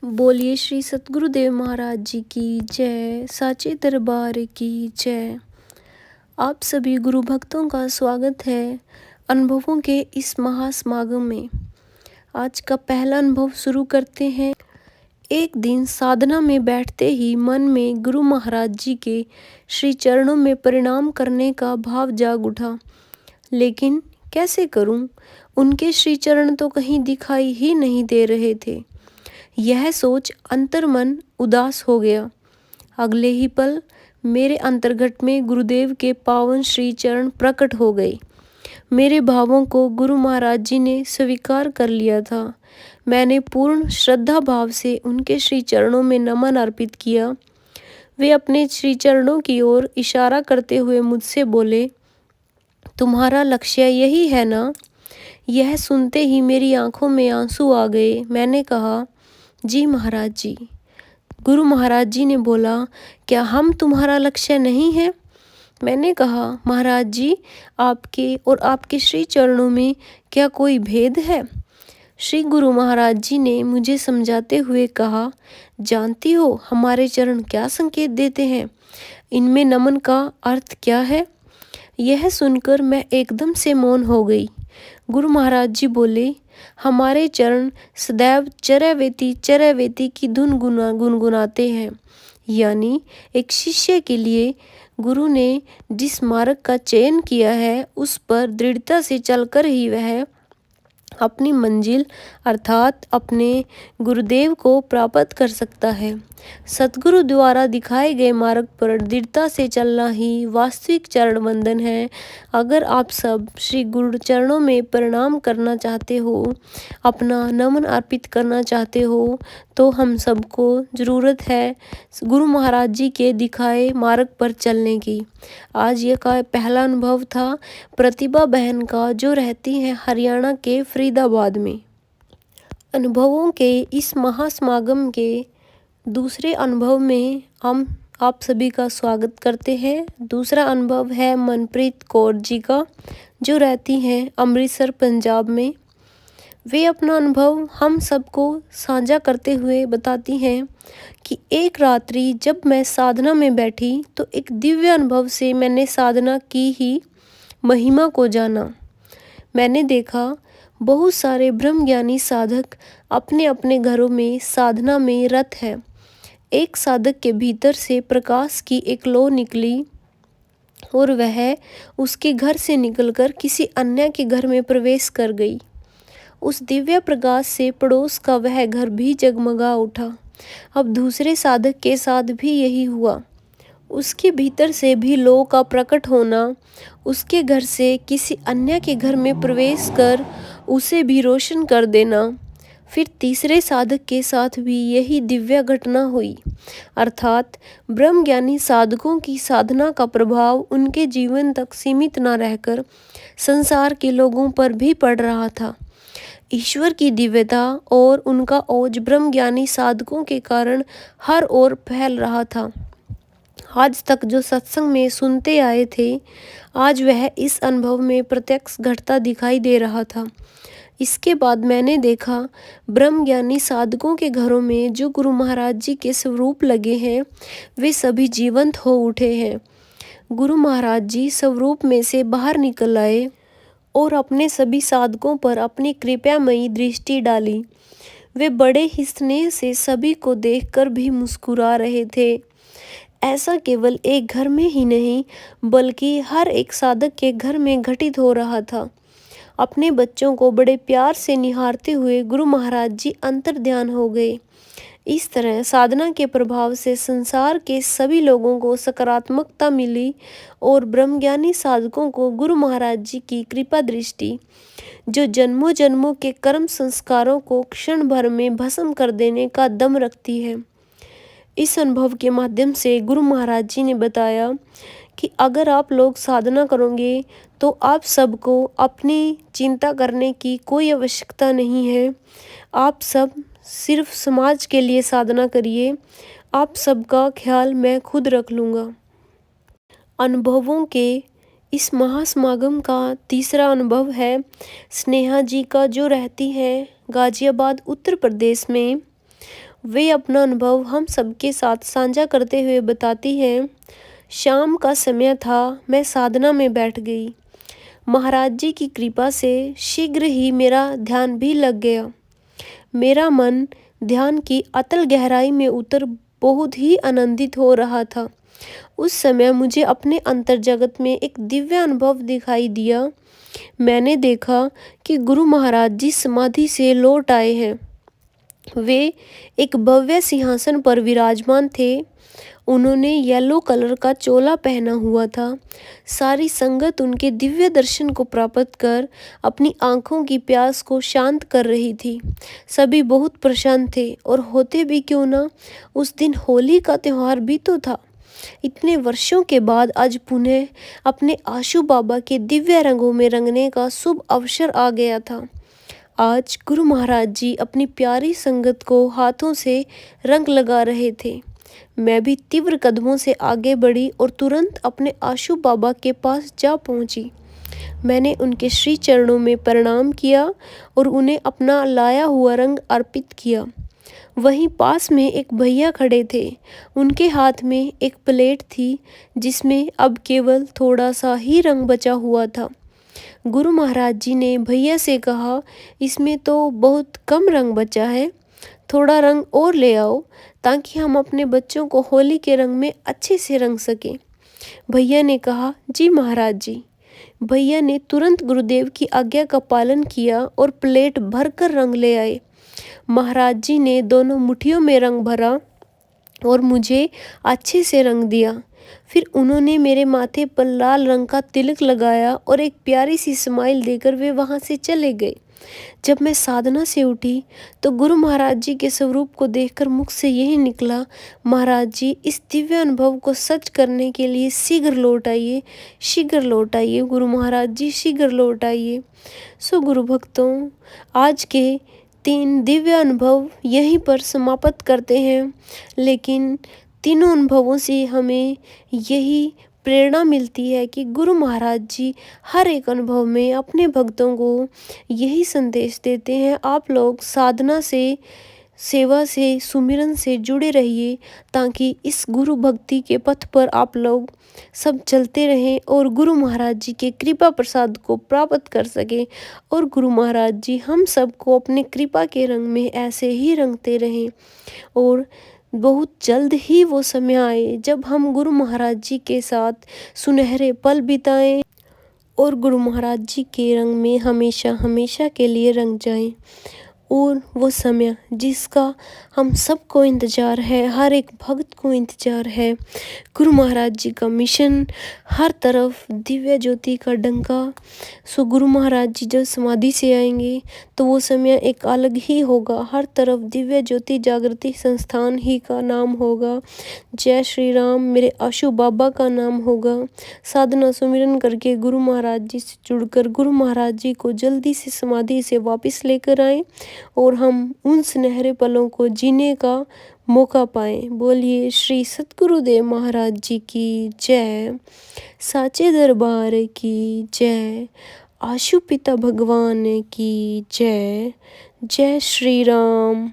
बोलिए श्री सतगुरुदेव महाराज जी की जय, साचे दरबार की जय। आप सभी गुरु भक्तों का स्वागत है अनुभवों के इस महासमागम में। आज का पहला अनुभव शुरू करते हैं। एक दिन साधना में बैठते ही मन में गुरु महाराज जी के श्री चरणों में प्रणाम करने का भाव जाग उठा, लेकिन कैसे करूं? उनके श्री चरण तो कहीं दिखाई ही नहीं दे रहे थे। यह सोच अंतर्मन उदास हो गया। अगले ही पल मेरे अंतर्घट में गुरुदेव के पावन श्री चरण प्रकट हो गए। मेरे भावों को गुरु महाराज जी ने स्वीकार कर लिया था। मैंने पूर्ण श्रद्धा भाव से उनके श्री चरणों में नमन अर्पित किया। वे अपने श्री चरणों की ओर इशारा करते हुए मुझसे बोले, तुम्हारा लक्ष्य यही है ना? यह सुनते ही मेरी आंखों में आंसू आ गए। मैंने कहा, जी महाराज जी। गुरु महाराज जी ने बोला, क्या हम तुम्हारा लक्ष्य नहीं है? मैंने कहा, महाराज जी, आपके और आपके श्री चरणों में क्या कोई भेद है? श्री गुरु महाराज जी ने मुझे समझाते हुए कहा, जानती हो हमारे चरण क्या संकेत देते हैं? इनमें नमन का अर्थ क्या है? यह सुनकर मैं एकदम से मौन हो गई। गुरु महाराज जी बोले, हमारे चरण सदैव चरैवेति चरैवेति की धुन गुनगुनाते हैं। यानी एक शिष्य के लिए गुरु ने जिस मार्ग का चयन किया है उस पर दृढ़ता से चलकर ही वह अपनी मंजिल अर्थात अपने गुरुदेव को प्राप्त कर सकता है। सतगुरु द्वारा दिखाए गए मार्ग पर दृढ़ता से चलना ही वास्तविक चरण वंदन है। अगर आप सब श्री गुरु चरणों में प्रणाम करना चाहते हो, अपना नमन अर्पित करना चाहते हो, तो हम सबको ज़रूरत है गुरु महाराज जी के दिखाए मार्ग पर चलने की। आज यह का पहला अनुभव था प्रतिभा बहन का, जो रहती है हरियाणा के फरीदाबाद में। अनुभवों के इस महासमागम के दूसरे अनुभव में हम आप सभी का स्वागत करते हैं। दूसरा अनुभव है मनप्रीत कौर जी का, जो रहती हैं अमृतसर पंजाब में। वे अपना अनुभव हम सबको साझा करते हुए बताती हैं कि एक रात्रि जब मैं साधना में बैठी तो एक दिव्य अनुभव से मैंने साधना की ही महिमा को जाना। मैंने देखा बहुत सारे ब्रह्मज्ञानी साधक अपने अपने घरों में साधना में रत है। एक साधक के भीतर से प्रकाश की एक लौ निकली और वह उसके घर से निकलकर किसी अन्य के घर में प्रवेश कर गई। उस दिव्य प्रकाश से पड़ोस का वह घर भी जगमगा उठा। अब दूसरे साधक के साथ भी यही हुआ। उसके भीतर से भी लौ का प्रकट होना, उसके घर से किसी अन्य के घर में प्रवेश कर उसे भी रोशन कर देना। फिर तीसरे साधक के साथ भी यही दिव्य घटना हुई। अर्थात ब्रह्मज्ञानी साधकों की साधना का प्रभाव उनके जीवन तक सीमित न रहकर संसार के लोगों पर भी पड़ रहा था। ईश्वर की दिव्यता और उनका ओज ब्रह्मज्ञानी साधकों के कारण हर ओर फैल रहा था। आज तक जो सत्संग में सुनते आए थे, आज वह इस अनुभव में प्रत्यक्ष घटता दिखाई दे रहा था। इसके बाद मैंने देखा ब्रह्मज्ञानी साधकों के घरों में जो गुरु महाराज जी के स्वरूप लगे हैं, वे सभी जीवंत हो उठे हैं। गुरु महाराज जी स्वरूप में से बाहर निकल आए और अपने सभी साधकों पर अपनी कृपामयी दृष्टि डाली। वे बड़े ही स्नेह से सभी को देखकर भी मुस्कुरा रहे थे। ऐसा केवल एक घर में ही नहीं, बल्कि हर एक साधक के घर में घटित हो रहा था। अपने बच्चों को बड़े प्यार से निहारते हुए गुरु महाराज जी अंतर्ध्यान हो गए। इस तरह साधना के प्रभाव से संसार के सभी लोगों को सकारात्मकता मिली और ब्रह्मज्ञानी साधकों को गुरु महाराज जी की कृपा दृष्टि, जो जन्मों जन्मों के कर्म संस्कारों को क्षण भर में भस्म कर देने का दम रखती है। इस अनुभव के माध्यम से गुरु महाराज जी ने बताया कि अगर आप लोग साधना करोगे तो आप सबको अपनी चिंता करने की कोई आवश्यकता नहीं है। आप सब सिर्फ समाज के लिए साधना करिए। आप सबका ख्याल मैं खुद रख लूँगा। अनुभवों के इस महासमागम का तीसरा अनुभव है स्नेहा जी का, जो रहती है गाजियाबाद उत्तर प्रदेश में। वे अपना अनुभव हम सबके साथ साझा करते हुए बताती हैं। शाम का समय था, मैं साधना में बैठ गई। महाराज जी की कृपा से शीघ्र ही मेरा ध्यान भी लग गया। मेरा मन ध्यान की अतल गहराई में उतर बहुत ही आनंदित हो रहा था। उस समय मुझे अपने अंतर्जगत में एक दिव्य अनुभव दिखाई दिया। मैंने देखा कि गुरु महाराज जी समाधि से लौट आए हैं। वे एक भव्य सिंहासन पर विराजमान थे। उन्होंने येलो कलर का चोला पहना हुआ था। सारी संगत उनके दिव्य दर्शन को प्राप्त कर अपनी आंखों की प्यास को शांत कर रही थी। सभी बहुत प्रसन्न थे और होते भी क्यों ना, उस दिन होली का त्योहार भी तो था। इतने वर्षों के बाद आज पुनः अपने आशु बाबा के दिव्य रंगों में रंगने का शुभ अवसर आ गया था। आज गुरु महाराज जी अपनी प्यारी संगत को हाथों से रंग लगा रहे थे। मैं भी तीव्र कदमों से आगे बढ़ी और तुरंत अपने आशु बाबा के पास जा पहुंची। मैंने उनके श्री चरणों में प्रणाम किया और उन्हें अपना लाया हुआ रंग अर्पित किया। वहीं पास में एक भैया खड़े थे। उनके हाथ में एक प्लेट थी जिसमें अब केवल थोड़ा सा ही रंग बचा हुआ था। गुरु महाराज जी ने भैया से कहा, इसमें तो बहुत कम रंग बचा है, थोड़ा रंग और ले आओ ताकि हम अपने बच्चों को होली के रंग में अच्छे से रंग सकें। भैया ने कहा, जी महाराज जी। भैया ने तुरंत गुरुदेव की आज्ञा का पालन किया और प्लेट भरकर रंग ले आए। महाराज जी ने दोनों मुट्ठियों में रंग भरा और मुझे अच्छे से रंग दिया। फिर उन्होंने मेरे माथे पर लाल रंग का तिलक लगाया और एक प्यारी सी स्माइल देकर वे वहाँ से चले गए। जब मैं साधना से उठी तो गुरु महाराज जी के स्वरूप को देखकर मुख से यही निकला, महाराज जी इस दिव्य अनुभव को सच करने के लिए शीघ्र लौट आइए, शीघ्र लौट आइए गुरु महाराज जी, शीघ्र लौट आइए। सो गुरु भक्तों, आज के 3 दिव्य अनुभव यहीं पर समाप्त करते हैं, लेकिन तीनों अनुभवों से हमें यही प्रेरणा मिलती है कि गुरु महाराज जी हर एक अनुभव में अपने भक्तों को यही संदेश देते हैं, आप लोग साधना से, सेवा से, सुमिरन से जुड़े रहिए ताकि इस गुरु भक्ति के पथ पर आप लोग सब चलते रहें और गुरु महाराज जी के कृपा प्रसाद को प्राप्त कर सकें और गुरु महाराज जी हम सबको अपने कृपा के रंग में ऐसे ही रंगते रहें। और बहुत जल्द ही वो समय आए जब हम गुरु महाराज जी के साथ सुनहरे पल बिताएं और गुरु महाराज जी के रंग में हमेशा हमेशा के लिए रंग जाएं। और वो समय जिसका हम सबको इंतज़ार है, हर एक भक्त को इंतज़ार है। गुरु महाराज जी का मिशन, हर तरफ दिव्य ज्योति का डंका। सो गुरु महाराज जी जब समाधि से आएंगे तो वो समय एक अलग ही होगा। हर तरफ दिव्य ज्योति जागृति संस्थान ही का नाम होगा। जय श्री राम मेरे आशु बाबा का नाम होगा। साधना सुमिरन करके गुरु महाराज जी से जुड़कर गुरु महाराज जी को जल्दी से समाधि से वापस लेकर आएं और हम उन सुनहरे पलों को जीने का मौका पाएं। बोलिए श्री सतगुरुदेव महाराज जी की जय, साचे दरबार की जय, आशु पिता भगवान की जय। जय श्री राम।